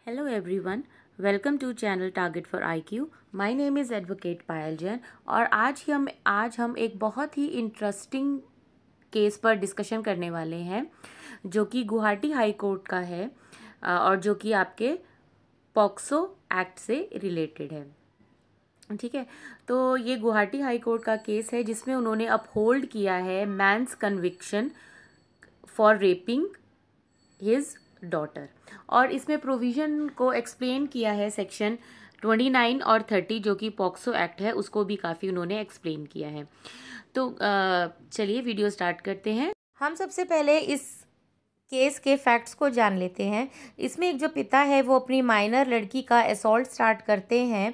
Hello everyone, welcome to channel Target for IQ. My name is Advocate पायल जैन और आज हम एक बहुत ही इंटरेस्टिंग केस पर डिस्कशन करने वाले हैं जो कि गुवाहाटी हाई कोर्ट का है और जो कि आपके पॉक्सो एक्ट से रिलेटेड है। ठीक है, तो ये गुवाहाटी हाई कोर्ट का केस है जिसमें उन्होंने अपहोल्ड किया है man's conviction for raping his daughter और इसमें प्रोविजन को एक्सप्लेन किया है सेक्शन 29 और 30 जो कि पॉक्सो एक्ट है उसको भी काफ़ी उन्होंने एक्सप्लेन किया है। तो चलिए वीडियो स्टार्ट करते हैं। हम सबसे पहले इस केस के फैक्ट्स को जान लेते हैं। इसमें एक जो पिता है वो अपनी माइनर लड़की का असॉल्ट स्टार्ट करते हैं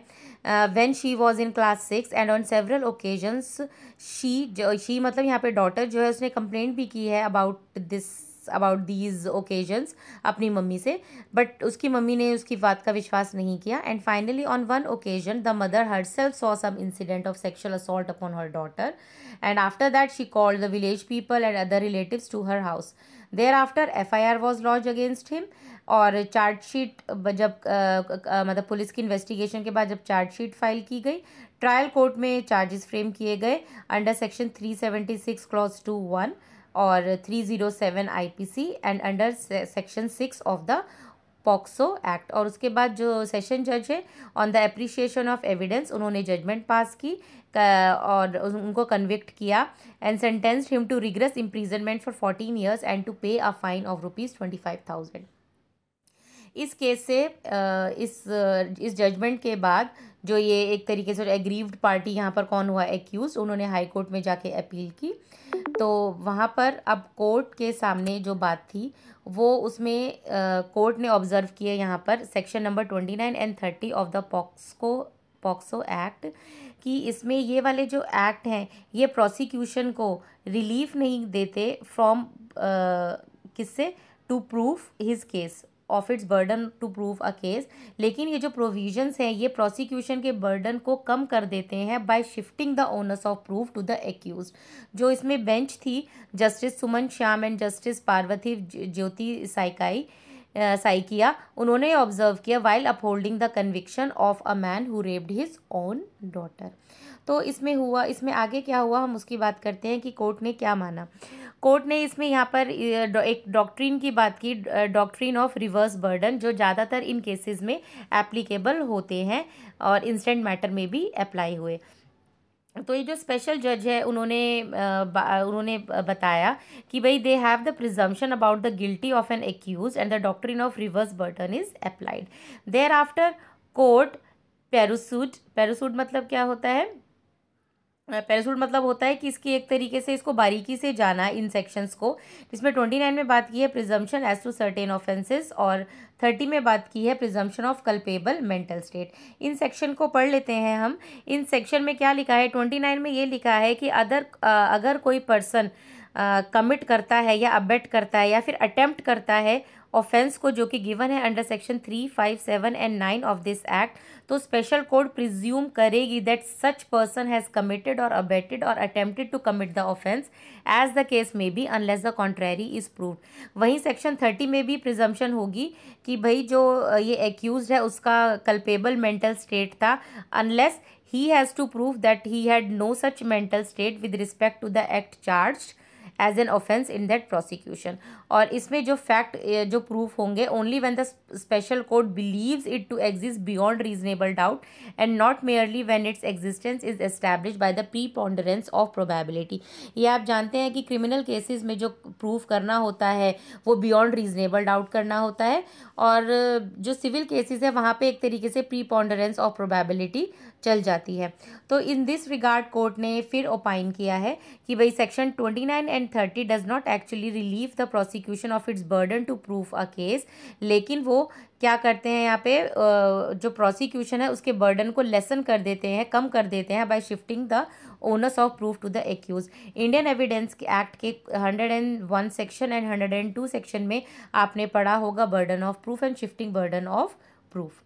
when she was in class 6 and on several occasions she मतलब यहाँ पे डॉटर जो है उसने कंप्लेंट भी की है अबाउट दीज ओकेजन्स अपनी मम्मी से, बट उसकी मम्मी ने उसकी बात का विश्वास नहीं किया and finally on one occasion the mother herself saw some incident of sexual assault upon her daughter and after that she called the village people and other relatives to her house. Thereafter FIR was lodged against him और chargesheet जब मतलब police की investigation के बाद जब chargesheet file की गई, trial court में चार्जेस फ्रेम किए गए अंडर सेक्शन 376 क्लॉज 2(1) और 307 IPC and under section 6 of the POCSO act. और उसके बाद जो सेशन जज है on the appreciation of evidence उन्होंने जजमेंट पास की और उनको कन्विक्ट किया and sentenced him to rigorous imprisonment for 14 years and to pay a fine of ₹25,000। इस केस से इस जजमेंट के बाद जो ये एक तरीके से एग्रीव्ड पार्टी यहाँ पर कौन हुआ, एक्यूज, उन्होंने हाई कोर्ट में जाके अपील की। तो वहाँ पर अब कोर्ट के सामने जो बात थी वो उसमें कोर्ट ने ऑब्जर्व किए यहाँ पर section number 29 and 30 of the POCSO act कि इसमें ये वाले जो एक्ट हैं ये प्रोसिक्यूशन को रिलीफ नहीं देते फ्रॉम किससे, to prove his case of its burden to prove a case, लेकिन ये जो प्रोविजंस हैं ये प्रोसिक्यूशन के बर्डन को कम कर देते हैं by shifting the onus of proof to the accused. जो इसमें बेंच थी Justice Suman Shyam and Justice Parvathi Jyoti Saikia, उन्होंने ऑब्जर्व किया while upholding the conviction of a man who raped his own daughter. तो इसमें आगे क्या हुआ हम उसकी बात करते हैं कि कोर्ट ने क्या माना। कोर्ट ने इसमें यहाँ पर एक डॉक्ट्रिन की बात की, डॉक्ट्रिन ऑफ रिवर्स बर्डन, जो ज़्यादातर इन केसेस में एप्लीकेबल होते हैं और इंस्टेंट मैटर में भी अप्लाई हुए। तो ये जो स्पेशल जज है उन्होंने बताया कि भाई they have the presumption about the guilty of an accused and the doctrine of reverse burden is applied. Thereafter court perused मतलब क्या होता है, पैरासूट मतलब होता है कि इसकी एक तरीके से इसको बारीकी से जाना इन सेक्शंस को, जिसमें 29 में बात की है presumption as to certain offences और 30 में बात की है presumption of culpable mental state. इन सेक्शन को पढ़ लेते हैं हम। इन सेक्शन में क्या लिखा है, 29 में ये लिखा है कि अगर कोई पर्सन कमिट करता है या अबेट करता है या फिर अटेम्प्ट करता है ऑफेंस को जो कि गिवन है under section 3, 5, 7 and 9 of this act, तो स्पेशल कोर्ट प्रिज्यूम करेगी that such person has committed और अबेटेड और attempted to commit the offence as the case may be unless the contrary is proved. वहीं section 30 में भी presumption होगी कि भाई जो ये एक्यूज है उसका कल्पेबल मेंटल स्टेट था unless he has to prove that he had no such mental state with respect to the act charged as an offense in that prosecution। और इसमें जो फैक्ट जो प्रूफ होंगे only when the special court believes it to exist beyond reasonable doubt and not merely when its existence is established by the preponderance of probability. ये आप जानते हैं कि क्रिमिनल केसेस में जो प्रूफ करना होता है वो बियॉन्ड रीजनेबल डाउट करना होता है और जो सिविल केसेस है वहाँ पे एक तरीके से प्रीपोंडरेंस ऑफ प्रोबेबिलिटी चल जाती है। तो इन दिस रिगार्ड कोर्ट ने फिर ओपाइन किया है कि भाई section 29 and 30 does not actually relieve the prosecution of its burden to proof a case, लेकिन वो क्या करते हैं यहाँ पे जो प्रोसिक्यूशन है उसके बर्डन को लेसन कर देते हैं, कम कर देते हैं by shifting the onus of proof to the accused. Indian evidence act के 101 सेक्शन एंड 102 सेक्शन में आपने पढ़ा होगा burden of proof and shifting burden of proof.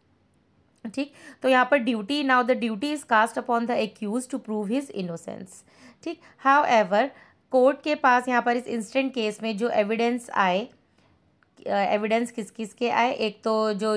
ठीक, तो यहाँ पर duty, now the duty is cast upon the accused to prove his innocence. ठीक, हाउ एवर कोर्ट के पास यहाँ पर इस इंस्टेंट केस में जो एविडेंस आए एविडेंस किस किस के आए। एक तो जो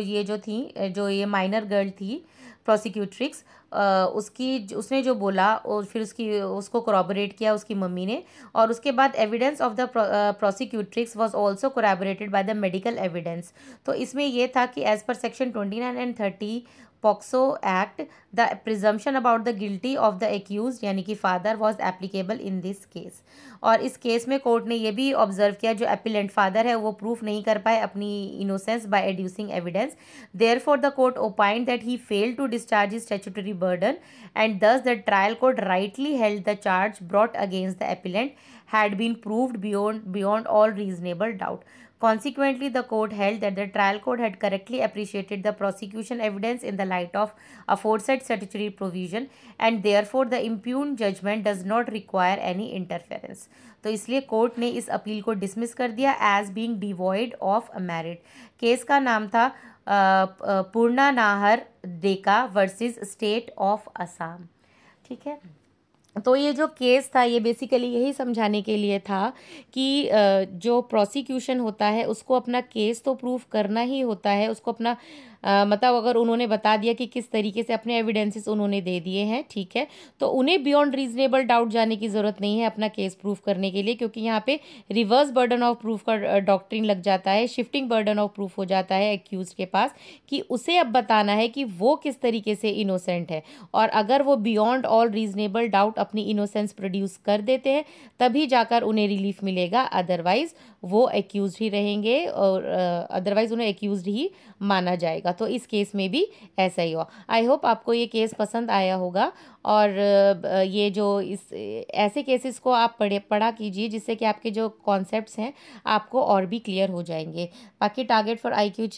ये माइनर गर्ल थी प्रोसिक्यूट्रिक्स, उसने जो बोला और फिर उसको कोरॉबोरेट किया उसकी मम्मी ने। और उसके बाद evidence of the prosecutrix was also corroborated by the medical evidence. तो इसमें ये था कि as per section 29 and 30 POCSO act, the presumption about the guilty of the accused यानी कि father was applicable in this case. और इस केस में कोर्ट ने ये भी ऑब्जर्व किया जो एपिलेंट फादर है वो प्रूफ नहीं कर पाए अपनी innocence by adducing evidence. Therefore the court opined that he failed to discharge his statutory burden and thus the trial court rightly held the charge brought against the appellant had been proved beyond all reasonable doubt. Consequently, the court held that the trial court had correctly appreciated the prosecution evidence in the light of aforesaid statutory provision and therefore the impugned judgment does not require any interference. तो इसलिए court ने इस appeal को dismiss कर दिया as being devoid of merit. Case का नाम था Purna Nahar Deka versus State of Assam. ठीक है, तो ये जो केस था ये बेसिकली यही समझाने के लिए था कि जो प्रोसिक्यूशन होता है उसको अपना केस तो प्रूफ करना ही होता है, उसको अपना मतलब अगर उन्होंने बता दिया कि किस तरीके से अपने एविडेंसेस उन्होंने दे दिए हैं, ठीक है, तो उन्हें बियॉन्ड रीजनेबल डाउट जाने की ज़रूरत नहीं है अपना केस प्रूफ करने के लिए, क्योंकि यहाँ पे रिवर्स बर्डन ऑफ प्रूफ का डॉक्ट्रिन लग जाता है, शिफ्टिंग बर्डन ऑफ प्रूफ हो जाता है एक्यूज के पास कि उसे अब बताना है कि वो किस तरीके से इनोसेंट है। और अगर वो बियॉन्ड ऑल रीजनेबल डाउट अपनी इनोसेंस प्रोड्यूस कर देते हैं तभी जाकर उन्हें रिलीफ मिलेगा, अदरवाइज वो एक्यूज ही रहेंगे और अदरवाइज उन्हें एक्यूज ही माना जाएगा। तो इस केस में भी ऐसा ही हुआ। आई होप आपको ये केस पसंद आया होगा और ये जो इस ऐसे केसेस को आप पढ़ा कीजिए जिससे कि आपके जो कॉन्सेप्ट्स हैं आपको और भी क्लियर हो जाएंगे। बाकी टारगेट फॉर IQ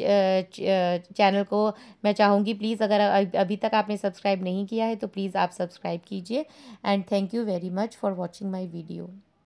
चैनल को मैं चाहूँगी प्लीज़ अगर अभी तक आपने सब्सक्राइब नहीं किया है तो प्लीज़ आप सब्सक्राइब कीजिए and thank you very much for watching my video.